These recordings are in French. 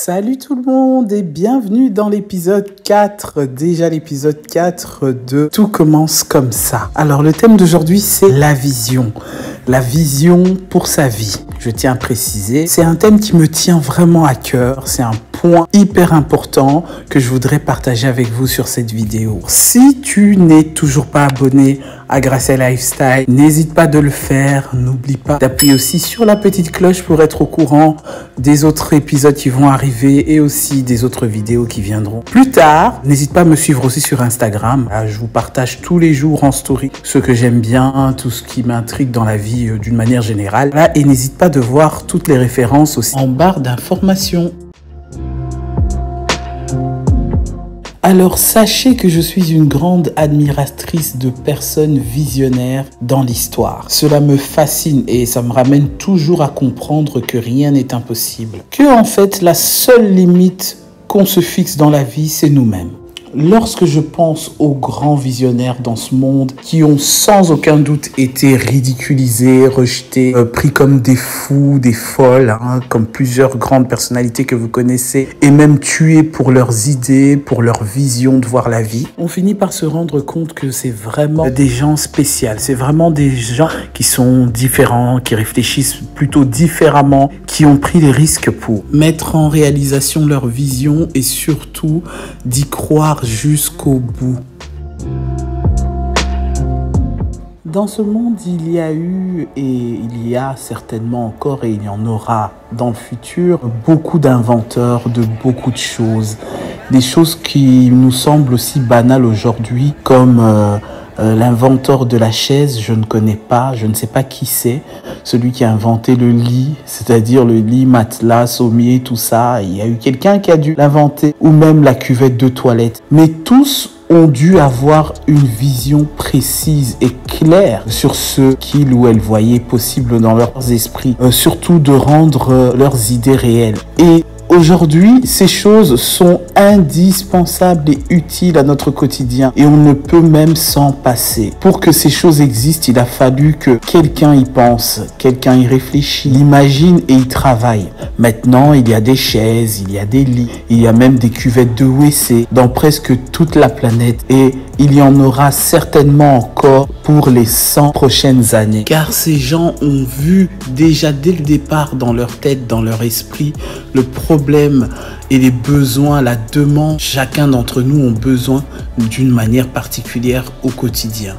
Salut tout le monde et bienvenue dans l'épisode 4, déjà l'épisode 4 de Tout commence comme ça. Alors le thème d'aujourd'hui c'est la vision pour sa vie. Je tiens à préciser, c'est un thème qui me tient vraiment à cœur, c'est un point hyper important que je voudrais partager avec vous sur cette vidéo. Si tu n'es toujours pas abonné à Gracel Lifestyle, n'hésite pas de le faire, n'oublie pas d'appuyer aussi sur la petite cloche pour être au courant des autres épisodes qui vont arriver et aussi des autres vidéos qui viendront plus tard. N'hésite pas à me suivre aussi sur Instagram, là, je vous partage tous les jours en story ce que j'aime bien, tout ce qui m'intrigue dans la vie d'une manière générale. Là, et n'hésite pas de voir toutes les références aussi en barre d'informations. Alors sachez que je suis une grande admiratrice de personnes visionnaires dans l'histoire. Cela me fascine et ça me ramène toujours à comprendre que rien n'est impossible. Que en fait la seule limite qu'on se fixe dans la vie, c'est nous-mêmes. Lorsque je pense aux grands visionnaires dans ce monde qui ont sans aucun doute été ridiculisés, rejetés, pris comme des fous, des folles, comme plusieurs grandes personnalités que vous connaissez, et même tués pour leurs idées, pour leur vision de voir la vie, on finit par se rendre compte que c'est vraiment des gens spéciaux, c'est vraiment des gens qui sont différents, qui réfléchissent plutôt différemment, qui ont pris les risques pour mettre en réalisation leur vision et surtout d'y croire jusqu'au bout. Dans ce monde, il y a eu et il y a certainement encore et il y en aura dans le futur beaucoup d'inventeurs de beaucoup de choses. Des choses qui nous semblent aussi banales aujourd'hui comme l'inventeur de la chaise, je ne connais pas, je ne sais pas qui c'est. Celui qui a inventé le lit, c'est-à-dire le lit, matelas, sommier, tout ça. Il y a eu quelqu'un qui a dû l'inventer. Ou même la cuvette de toilette. Mais tous ont dû avoir une vision précise et claire sur ce qu'ils ou elles voyaient possible dans leurs esprits. Surtout de rendre leurs idées réelles. Et aujourd'hui, ces choses sont indispensables et utiles à notre quotidien et on ne peut même s'en passer. Pour que ces choses existent, il a fallu que quelqu'un y pense, quelqu'un y réfléchit, l'imagine et y travaille. Maintenant, il y a des chaises, il y a des lits, il y a même des cuvettes de WC dans presque toute la planète et il y en aura certainement encore pour les 100 prochaines années. Car ces gens ont vu déjà dès le départ dans leur tête, dans leur esprit, le problème et les besoins, la demande. Chacun d'entre nous ont besoin d'une manière particulière au quotidien.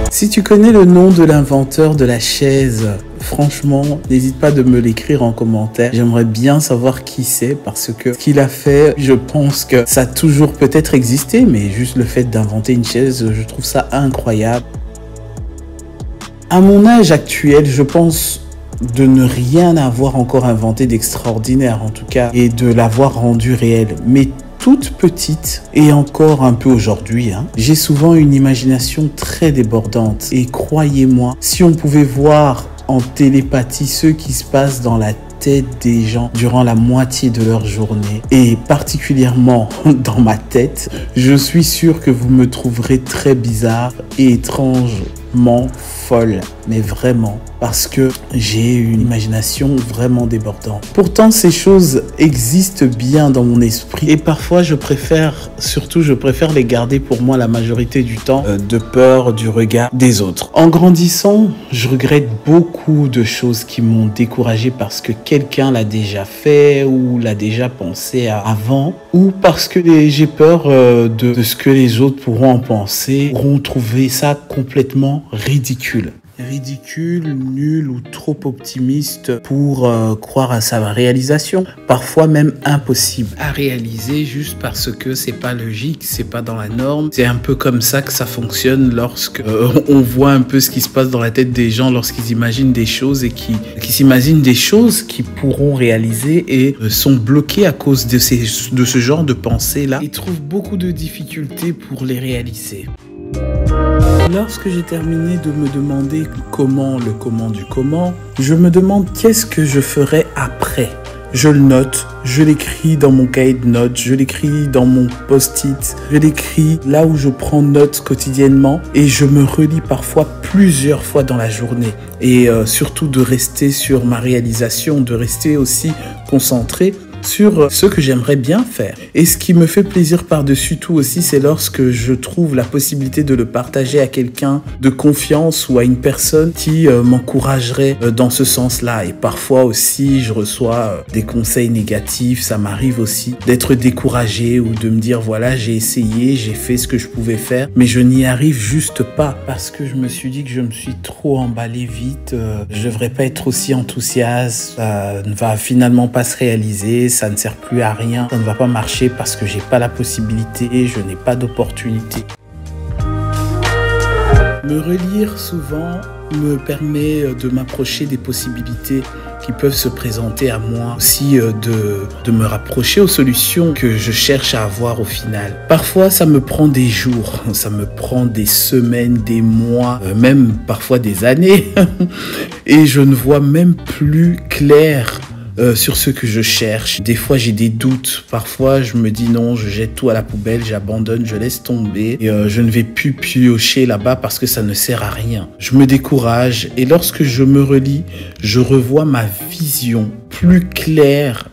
Si tu connais le nom de l'inventeur de la chaise, franchement, n'hésite pas de me l'écrire en commentaire. J'aimerais bien savoir qui c'est parce que ce qu'il a fait, je pense que ça a toujours peut-être existé, mais juste le fait d'inventer une chaise, je trouve ça incroyable. À mon âge actuel, je pense de ne rien avoir encore inventé d'extraordinaire en tout cas et de l'avoir rendu réel. Mais toute petite et encore un peu aujourd'hui, j'ai souvent une imagination très débordante. Et croyez-moi, si on pouvait voir en télépathie ce qui se passe dans la tête des gens durant la moitié de leur journée et particulièrement dans ma tête, je suis sûr que vous me trouverez très bizarre et étrangement folle, mais vraiment, parce que j'ai une imagination vraiment débordante. Pourtant, ces choses existent bien dans mon esprit et parfois je préfère les garder pour moi la majorité du temps de peur du regard des autres. En grandissant, je regrette beaucoup de choses qui m'ont découragé parce que quelqu'un l'a déjà fait ou l'a déjà pensé avant ou parce que j'ai peur de ce que les autres pourront en penser, pourront trouver ça complètement ridicule. Ridicule, nul ou trop optimiste pour croire à sa réalisation, parfois même impossible à réaliser juste parce que c'est pas logique, c'est pas dans la norme. C'est un peu comme ça que ça fonctionne lorsque on voit un peu ce qui se passe dans la tête des gens lorsqu'ils imaginent des choses et qui s'imaginent des choses qu'ils pourront réaliser et sont bloqués à cause de ce genre de pensée-là. Ils trouvent beaucoup de difficultés pour les réaliser. Lorsque j'ai terminé de me demander le comment du comment, je me demande qu'est-ce que je ferai après. Je le note, je l'écris dans mon cahier de notes, je l'écris dans mon post-it, je l'écris là où je prends note quotidiennement et je me relis parfois plusieurs fois dans la journée. Et surtout de rester sur ma réalisation, de rester aussi concentré sur ce que j'aimerais bien faire. Et ce qui me fait plaisir par-dessus tout aussi, c'est lorsque je trouve la possibilité de le partager à quelqu'un de confiance ou à une personne qui m'encouragerait dans ce sens-là. Et parfois aussi, je reçois des conseils négatifs. Ça m'arrive aussi d'être découragé ou de me dire, voilà, j'ai essayé, j'ai fait ce que je pouvais faire, mais je n'y arrive juste pas parce que je me suis dit que je me suis trop emballé vite. Je devrais pas être aussi enthousiaste. Ça ne va finalement pas se réaliser. Ça ne sert plus à rien. Ça ne va pas marcher parce que j'ai pas la possibilité, je n'ai pas d'opportunité. Me relire souvent me permet de m'approcher des possibilités qui peuvent se présenter à moi, aussi de me rapprocher aux solutions que je cherche à avoir au final. Parfois, ça me prend des jours, ça me prend des semaines, des mois, même parfois des années, et je ne vois même plus clair sur ce que je cherche. Des fois, j'ai des doutes. Parfois, je me dis non, je jette tout à la poubelle, j'abandonne, je laisse tomber et je ne vais plus piocher là-bas parce que ça ne sert à rien. Je me décourage et lorsque je me relis, je revois ma vision plus claire.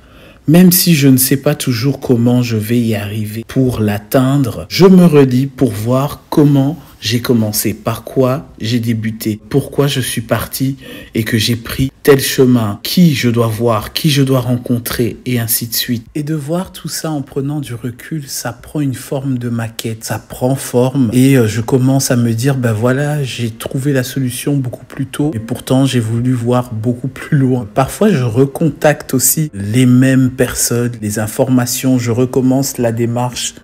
Même si je ne sais pas toujours comment je vais y arriver pour l'atteindre, je me relis pour voir comment j'ai commencé, par quoi j'ai débuté, pourquoi je suis parti et que j'ai pris tel chemin, qui je dois voir, qui je dois rencontrer et ainsi de suite. Et de voir tout ça en prenant du recul, ça prend une forme de maquette, ça prend forme et je commence à me dire, ben voilà, j'ai trouvé la solution beaucoup plus tôt et pourtant j'ai voulu voir beaucoup plus loin. Parfois je recontacte aussi les mêmes personnes, les informations, je recommence la démarche.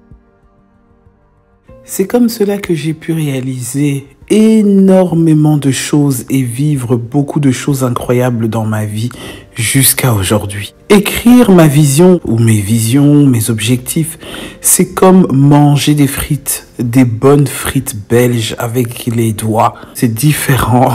C'est comme cela que j'ai pu réaliser énormément de choses et vivre beaucoup de choses incroyables dans ma vie jusqu'à aujourd'hui. Écrire ma vision ou mes visions, mes objectifs, c'est comme manger des frites, des bonnes frites belges avec les doigts. C'est différent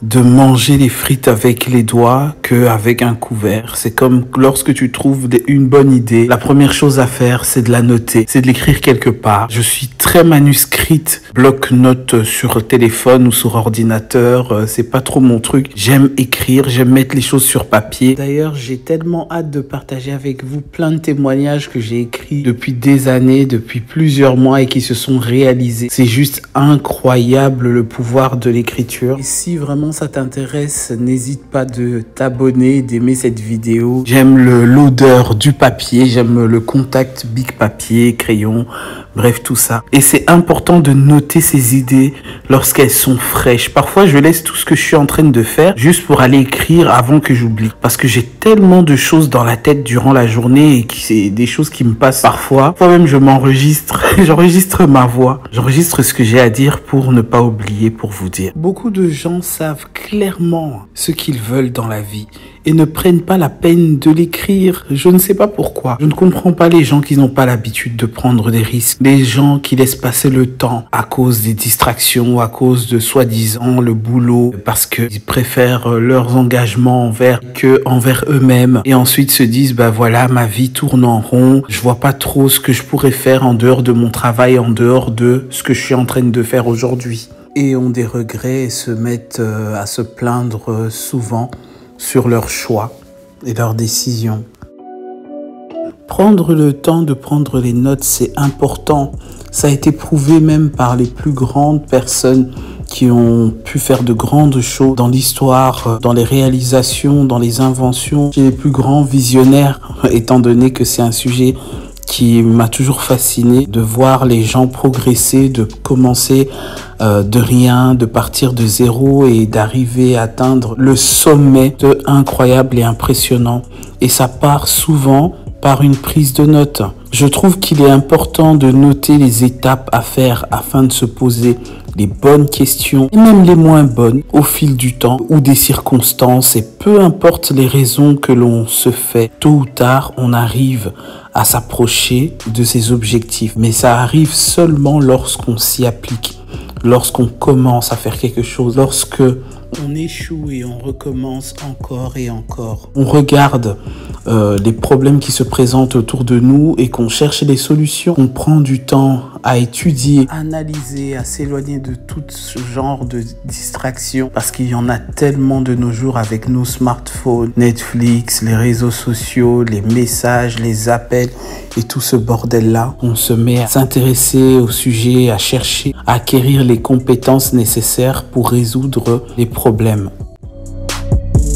de manger les frites avec les doigts qu'avec un couvert. C'est comme lorsque tu trouves une bonne idée, la première chose à faire, c'est de la noter, c'est de l'écrire quelque part. Je suis très manuscrite, bloc-notes sur téléphone ou sur ordinateur, c'est pas trop mon truc. J'aime écrire, j'aime mettre les choses sur papier. D'ailleurs, j'ai tellement hâte de partager avec vous plein de témoignages que j'ai écrits depuis des années, depuis plusieurs mois et qui se sont réalisés. C'est juste incroyable le pouvoir de l'écriture. Et si vraiment ça t'intéresse, n'hésite pas de t'abonner, d'aimer cette vidéo. J'aime l'odeur du papier, j'aime le contact Bic papier, crayon, bref tout ça. Et c'est important de noter ces idées lorsqu'elles sont fraîches. Parfois je laisse tout ce que je suis en train de faire juste pour aller écrire avant que j'oublie. Parce que j'ai tellement de choses dans la tête durant la journée et c'est des choses qui me passent parfois. Parfois même je m'enregistre, j'enregistre ma voix, j'enregistre ce que j'ai à dire pour ne pas oublier, pour vous dire. Beaucoup de gens savent clairement ce qu'ils veulent dans la vie et ne prennent pas la peine de l'écrire. Je ne sais pas pourquoi. Je ne comprends pas les gens qui n'ont pas l'habitude de prendre des risques. Les gens qui laissent passer le temps à cause des distractions, à cause de soi-disant le boulot, parce qu'ils préfèrent leurs engagements envers eux-mêmes et ensuite se disent, bah voilà, ma vie tourne en rond. Je vois pas trop ce que je pourrais faire en dehors de mon travail, en dehors de ce que je suis en train de faire aujourd'hui. Et ont des regrets et se mettent à se plaindre souvent sur leurs choix et leurs décisions. Prendre le temps de prendre les notes, c'est important. Ça a été prouvé même par les plus grandes personnes qui ont pu faire de grandes choses dans l'histoire, dans les réalisations, dans les inventions. Chez les plus grands visionnaires, étant donné que c'est un sujet qui m'a toujours fasciné, de voir les gens progresser, de commencer de rien, de partir de zéro et d'arriver à atteindre le sommet de incroyable et impressionnant. Et ça part souvent par une prise de notes. Je trouve qu'il est important de noter les étapes à faire afin de se poser les bonnes questions et même les moins bonnes au fil du temps ou des circonstances, et peu importe les raisons que l'on se fait, tôt ou tard on arrive à s'approcher de ses objectifs, mais ça arrive seulement lorsqu'on s'y applique, lorsqu'on commence à faire quelque chose, lorsque on échoue et on recommence encore et encore. On regarde les problèmes qui se présentent autour de nous et qu'on cherche des solutions, qu'on prend du temps à étudier, à analyser, à s'éloigner de tout ce genre de distractions parce qu'il y en a tellement de nos jours avec nos smartphones, Netflix, les réseaux sociaux, les messages, les appels et tout ce bordel-là. On se met à s'intéresser au sujet, à chercher, à acquérir les compétences nécessaires pour résoudre les problèmes.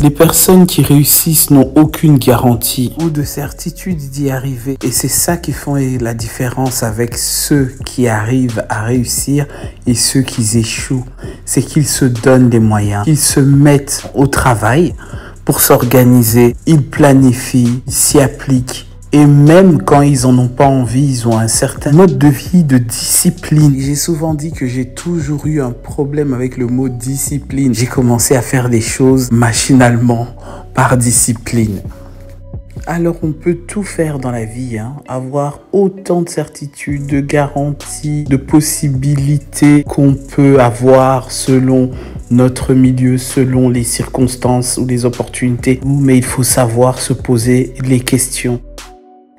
Les personnes qui réussissent n'ont aucune garantie ou de certitude d'y arriver. Et c'est ça qui fait la différence avec ceux qui arrivent à réussir et ceux qui échouent. C'est qu'ils se donnent les moyens, qu'ils se mettent au travail pour s'organiser, ils planifient, ils s'y appliquent. Et même quand ils en ont pas envie, ils ont un certain mode de vie, de discipline. J'ai souvent dit que j'ai toujours eu un problème avec le mot discipline. J'ai commencé à faire des choses machinalement, par discipline. Alors on peut tout faire dans la vie, avoir autant de certitudes, de garanties, de possibilités qu'on peut avoir selon notre milieu, selon les circonstances ou les opportunités. Mais il faut savoir se poser les questions.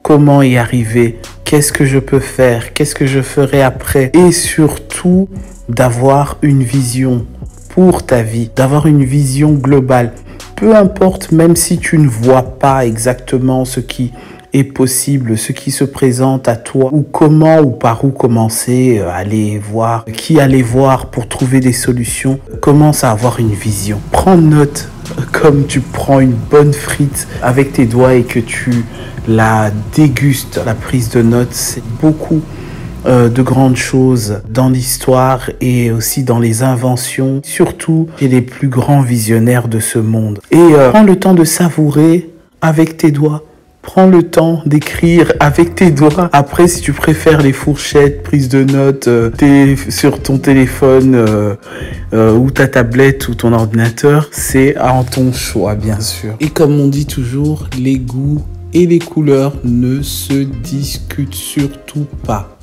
Comment y arriver? Qu'est-ce que je peux faire? Qu'est-ce que je ferai après? Et surtout, d'avoir une vision pour ta vie, d'avoir une vision globale. Peu importe, même si tu ne vois pas exactement ce qui est possible, ce qui se présente à toi, ou comment ou par où commencer, aller voir, qui aller voir pour trouver des solutions, commence à avoir une vision. Prends note comme tu prends une bonne frite avec tes doigts et que tu la dégustes. La prise de notes, c'est beaucoup de grandes choses dans l'histoire et aussi dans les inventions, surtout chez les plus grands visionnaires de ce monde. Et prends le temps de savourer avec tes doigts. Prends le temps d'écrire avec tes doigts. Après, si tu préfères les fourchettes, prise de notes, sur ton téléphone ou ta tablette ou ton ordinateur, c'est en ton choix, bien sûr. Et comme on dit toujours, les goûts et les couleurs ne se discutent surtout pas.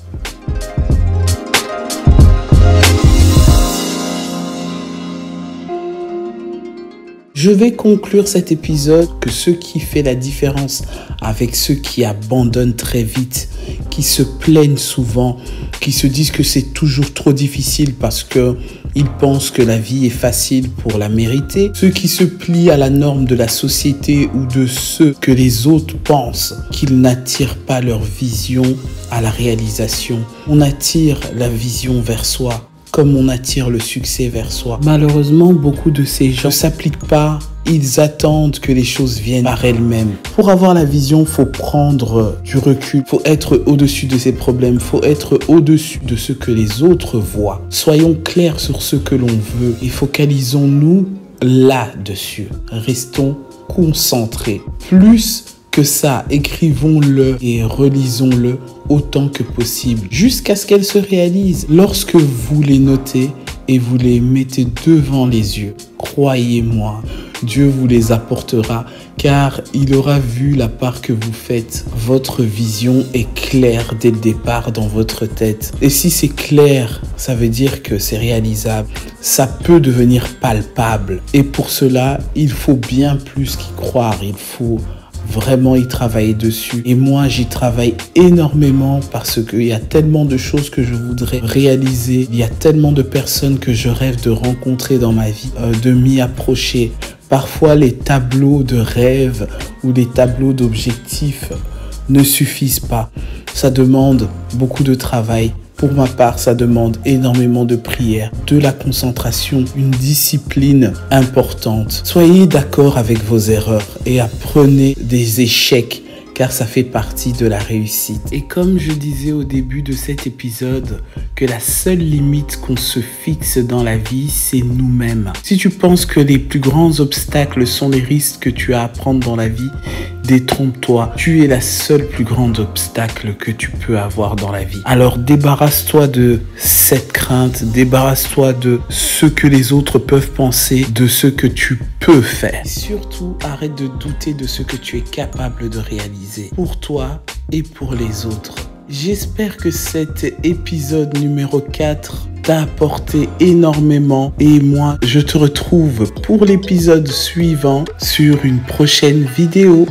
Je vais conclure cet épisode que ce qui fait la différence avec ceux qui abandonnent très vite, qui se plaignent souvent, qui se disent que c'est toujours trop difficile parce que ils pensent que la vie est facile pour la mériter, ceux qui se plient à la norme de la société ou de ceux que les autres pensent qu'ils n'attirent pas leur vision à la réalisation. On attire la vision vers soi comme on attire le succès vers soi. Malheureusement, beaucoup de ces gens ne s'appliquent pas. Ils attendent que les choses viennent par elles-mêmes. Pour avoir la vision, il faut prendre du recul. Il faut être au-dessus de ses problèmes. Il faut être au-dessus de ce que les autres voient. Soyons clairs sur ce que l'on veut et focalisons-nous là-dessus. Restons concentrés. Plus que ça, écrivons-le et relisons-le autant que possible jusqu'à ce qu'elle se réalise. Lorsque vous les notez et vous les mettez devant les yeux, croyez-moi, Dieu vous les apportera car il aura vu la part que vous faites. Votre vision est claire dès le départ dans votre tête. Et si c'est clair, ça veut dire que c'est réalisable. Ça peut devenir palpable. Et pour cela, il faut bien plus qu'y croire. Il faut vraiment y travailler dessus. Et moi, j'y travaille énormément parce qu'il y a tellement de choses que je voudrais réaliser. Il y a tellement de personnes que je rêve de rencontrer dans ma vie, de m'y approcher. Parfois, les tableaux de rêve ou les tableaux d'objectifs ne suffisent pas. Ça demande beaucoup de travail. Pour ma part, ça demande énormément de prière, de la concentration, une discipline importante. Soyez d'accord avec vos erreurs et apprenez des échecs car ça fait partie de la réussite. Et comme je disais au début de cet épisode, que la seule limite qu'on se fixe dans la vie, c'est nous-mêmes. Si tu penses que les plus grands obstacles sont les risques que tu as à prendre dans la vie, détrompe-toi. Tu es la seule plus grande obstacle que tu peux avoir dans la vie. Alors débarrasse-toi de cette crainte, débarrasse-toi de ce que les autres peuvent penser, de ce que tu peux faire. Et surtout, arrête de douter de ce que tu es capable de réaliser pour toi et pour les autres. J'espère que cet épisode numéro 4 t'a apporté énormément et moi, je te retrouve pour l'épisode suivant sur une prochaine vidéo.